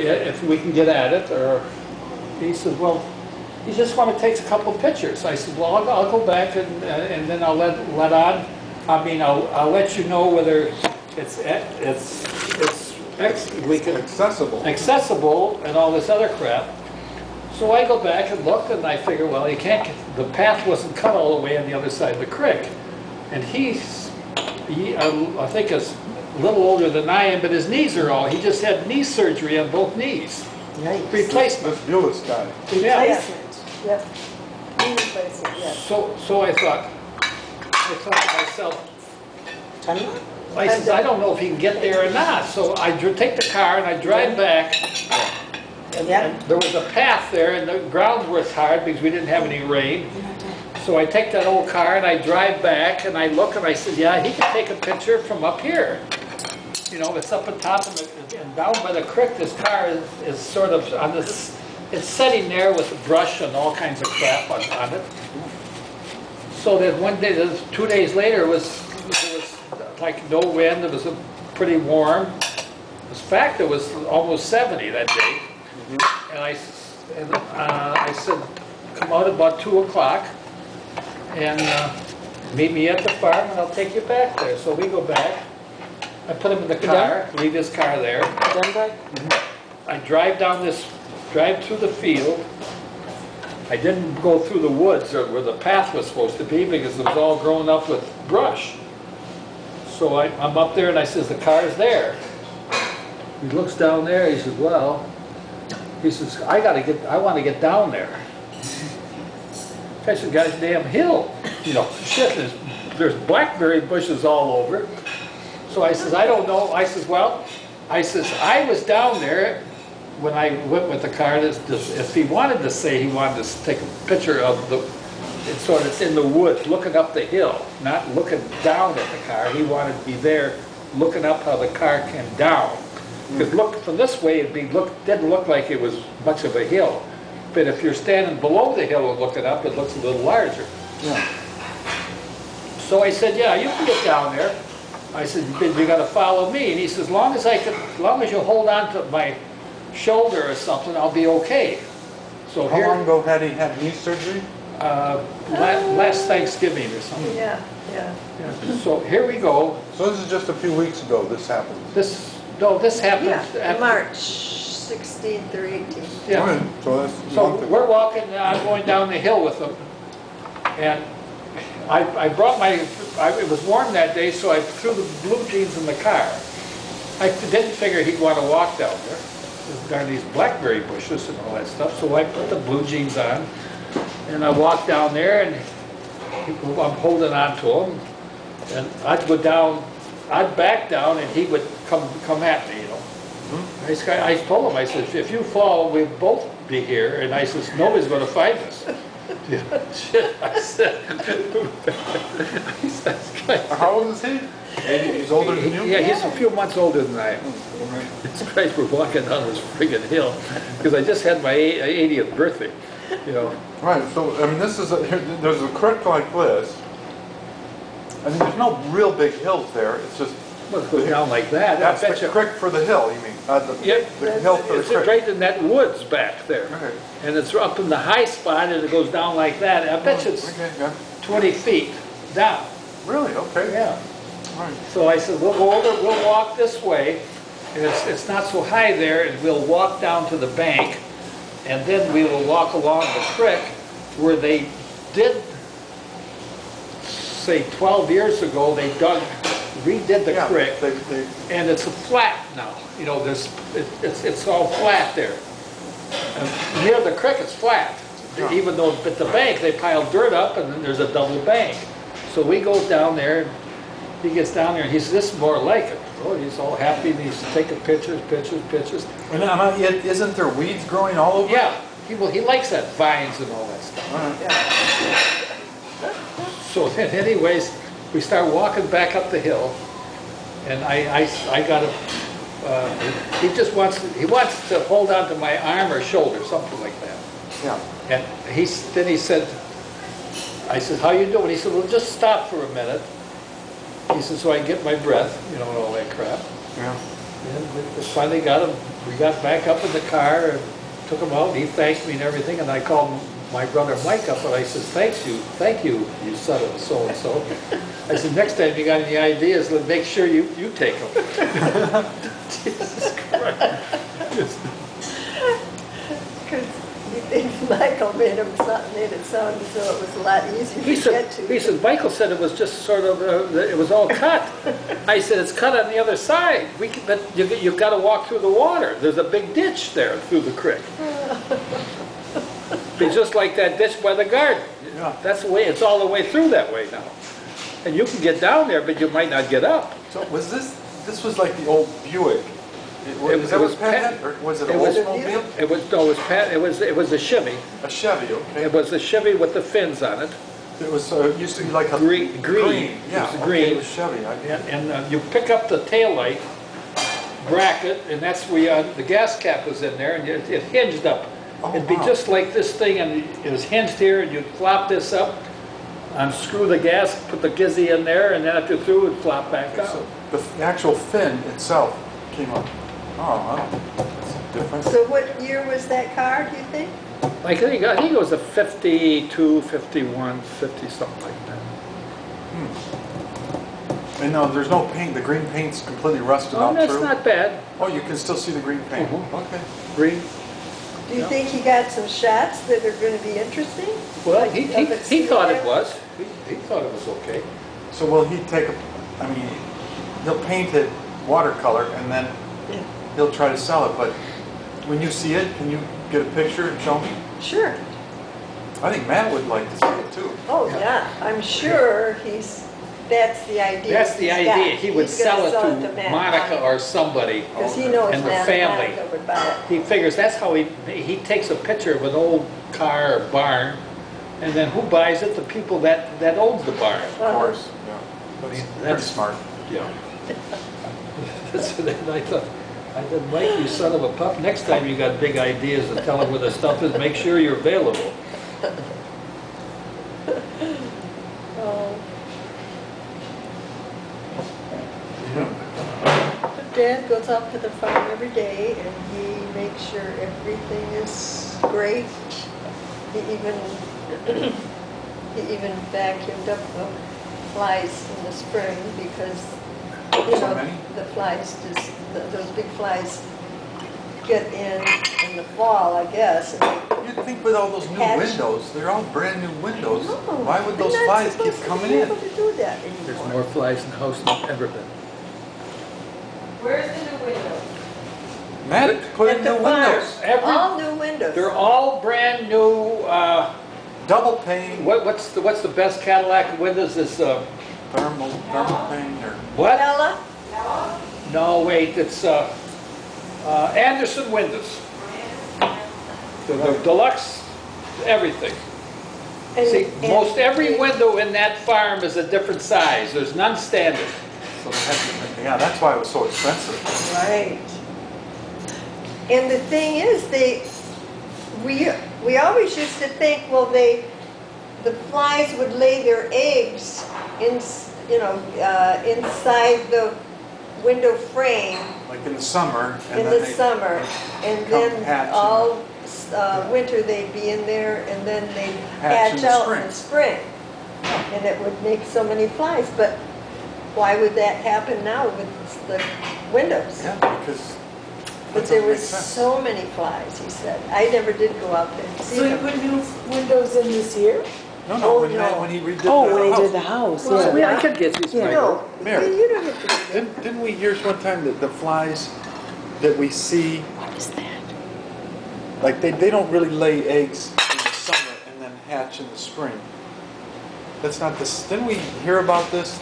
if we can get at it, or he says, well, you just want to take a couple of pictures. I said, well, I'll go back and then I'll let on. I mean, I'll let you know whether it's accessible and all this other crap. So I go back and look, and I figure, well, you can't. The path wasn't cut all the way on the other side of the creek, and I think is a little older than I am, but his knees are all. He just had knee surgery on both knees. Yikes. Replacement. This Buellis guy. Replacement. Yep. Knee replacement. Yes. So I thought to myself, I said, I don't know if he can get there or not. So I take the car and I drive back. And there was a path there, and the ground was hard because we didn't have any rain. So I take that old car and I drive back, and I look and I said, yeah, he can take a picture from up here. You know, it's up on top of it, and down by the creek, this car is sort of on this, it's sitting there with a brush and all kinds of crap on it. So that one day, 2 days later, it was like no wind, it was pretty warm. In fact, it was almost 70 that day. And I said, come out about 2 o'clock and meet me at the farm, and I'll take you back there. So we go back. I put him in the car, leave his car there. I drive through the field. I didn't go through the woods where the path was supposed to be because it was all grown up with brush. So I'm up there, and I says, the car's there. He looks down there. He says, well, he says, I want to get down there. I said, guy's damn hill. You know, shit, there's blackberry bushes all over. So I says, I don't know. I says, well, I was down there when I went with the car. If he wanted to say he wanted to take a picture of it's in the woods, looking up the hill, not looking down at the car. He wanted to be there, looking up how the car came down. Because look from this way, didn't look like it was much of a hill. But if you're standing below the hill and looking up, it looks a little larger. Yeah. So I said, yeah, you can get down there. I said, but you got to follow me. And he says, as long as you hold on to my shoulder or something, I'll be okay. So how long ago had he had knee surgery? Last Thanksgiving or something. Yeah. So here we go. So this is just a few weeks ago this happened. This happened after March 16th or 18th. Yeah. Right. So we're walking, I'm going down the hill with him, and I brought it was warm that day, so I threw the blue jeans in the car. I didn't figure he'd want to walk down there. There are these blackberry bushes and all that stuff, so I put the blue jeans on, and I walked down there, and I'm holding on to him, and I'd go down, I'd back down, and he would come at me, you know. I told him, I said, if you fall, we'll both be here, and I says, nobody's going to find us. Shit, I said. How old is he? He's older than you? Yeah, he's a few months older than I am. It's great we're walking down this friggin' hill, because I just had my 80th birthday, you know. Right, so, I mean, there's a creek like this. I mean, there's no real big hills there, it's just... Well, it goes down like that. That's the creek for the hill, you mean? The hill for the creek. It's right in that woods back there. Okay. And it's up in the high spot, and it goes down like that. I bet you it's 20 feet down. Really? Okay. Yeah. Right. So I said, we'll go over, we'll walk this way, and it's not so high there, and we'll walk down to the bank, and then we will walk along the creek where they did, say 12 years ago, they redid the creek, and it's a flat now. You know, it's all flat there. And near the creek, it's flat. Yeah. Even though at the bank, they piled dirt up, and then there's a double bank. So we go down there, he gets down there, and he says, this is more like it. Oh, he's all happy, and he's taking pictures. And isn't there weeds growing all over? Yeah, he likes that, vines and all that stuff. Yeah. So anyways, we start walking back up the hill, and I got him. He wants to hold on to my arm or shoulder, something like that. Yeah. And then he said, I said, how you doing? He said, well, just stop for a minute. He said, so I can get my breath, you know, and all that crap. Yeah. And we finally got him we got back up in the car and took him out, and he thanked me and everything, and I called my brother Mike up, and I says, thank you, you son of a so-and-so. I said, next time you got any ideas, make sure you take them. Jesus Christ. Because you think Michael made it sound as though it was a lot easier to get to. He said, Michael said it was just sort of, it was all cut. I said, it's cut on the other side. But you've got to walk through the water. There's a big ditch there through the creek. It's just like that ditch by the garden. Yeah. That's the way, it's all the way through that way now. And you can get down there, but you might not get up. So was this was like the old Buick? It was Pat, or was it an Oldsmobile? It was a Chevy. A Chevy, okay. It was a Chevy with the fins on it. It was it used to be like a Green. Yeah, It was okay, green. it was Chevy. And you pick up the taillight bracket, and that's where the gas cap was in there, and it hinged up. Oh, It'd be wow. just like this thing, and it was hinged here, and you'd flop this up, unscrew the gas, put the gizzy in there, and then after through, it'd flop back out. So the actual fin itself came up. Oh, wow. That's different. So what year was that car, do you think? I think it was a 52, 51, 50, something like that. And no, there's no paint. The green paint's completely rusted Oh, out that's through. not bad. Oh, you can still see the green paint. Okay. Green. Do you Yeah. think he got some shots that are going to be interesting? Well, Like, he of it sitting thought there? it was. He thought it was okay. So will he take I mean, he'll paint it watercolor and then Yeah. he'll try to sell it, but when you see it, can you get a picture and show me? Sure. I think Matt would like to see it too. Oh, Yeah. yeah. I'm sure that's the idea. That's the he's got. idea. He would He's gonna sell it to Matt Monica or somebody. Because he knows and the Matt family. Monica would buy it. He figures that's how he takes a picture of an old car or barn, and then who buys it? The people that owns the barn. Of course, yeah. I mean, Pretty that's smart. Yeah. So then I thought, Mike, you son of a pup, next time you got big ideas and tell him where the stuff is, make sure you're available. Oh. Dad goes out to the farm every day and he makes sure everything is great. He even vacuumed up the flies in the spring because, you So know, many? the flies just, those big flies get in the fall, I guess. And You'd think with all those new Hatch. windows, they're all brand new windows. No, Why would those they're not flies keep supposed to coming be in? able to do that There's anymore. more flies in the house than ever been. Where's the new window? Matt put in At the new farm. windows. All new windows. They're all brand new, Double pane, what's the best Cadillac windows is, thermal pane, or what? Bella? No, wait, it's, Anderson windows. The deluxe, everything. And- See, and most every the- window in that farm is a different size. There's none standard. so they have to, yeah, that's why it was so expensive. Right. And the thing is, we always used to think, well, the flies would lay their eggs inside the window frame Like in the summer. And in then the they- summer, and come then hatch in all winter they'd be in there, and then they'd Hatch in hatch the out spring. in the spring. And it would make so many flies, but why would that happen now with the windows? Yeah, because But that there doesn't was make sense. so many flies, he said. I never did go out there to see So you them. put new windows in this year? No, Oh, when, no. when he redid Oh, the when they house. did the house, Well, yeah. I could get these. Yeah. No, Mary. you don't have to do that. Didn't we hear one time that the flies that we see, What is that? like they don't really lay eggs in the summer and then hatch in the spring? That's not this. Didn't we hear about this?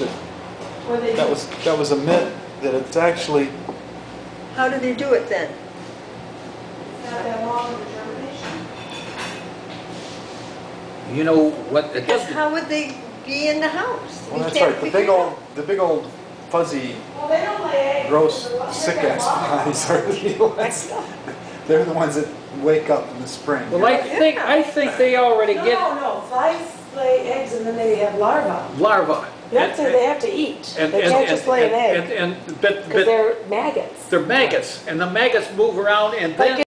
That was a myth. That it's actually. How do they do it then? Not that long of a germination? You know what, it Because doesn't, how would they be in the house? Well, You that's can't right. figure it out. The big old fuzzy, Well, they don't lay eggs. gross, sick ass flies are the ones. They're the ones that wake up in the spring. well, I think they already get No, flies lay eggs and then they have larvae. larvae. That's what they have to eat. They can't just lay an egg, But because they're maggots. they're maggots, and the maggots move around and then.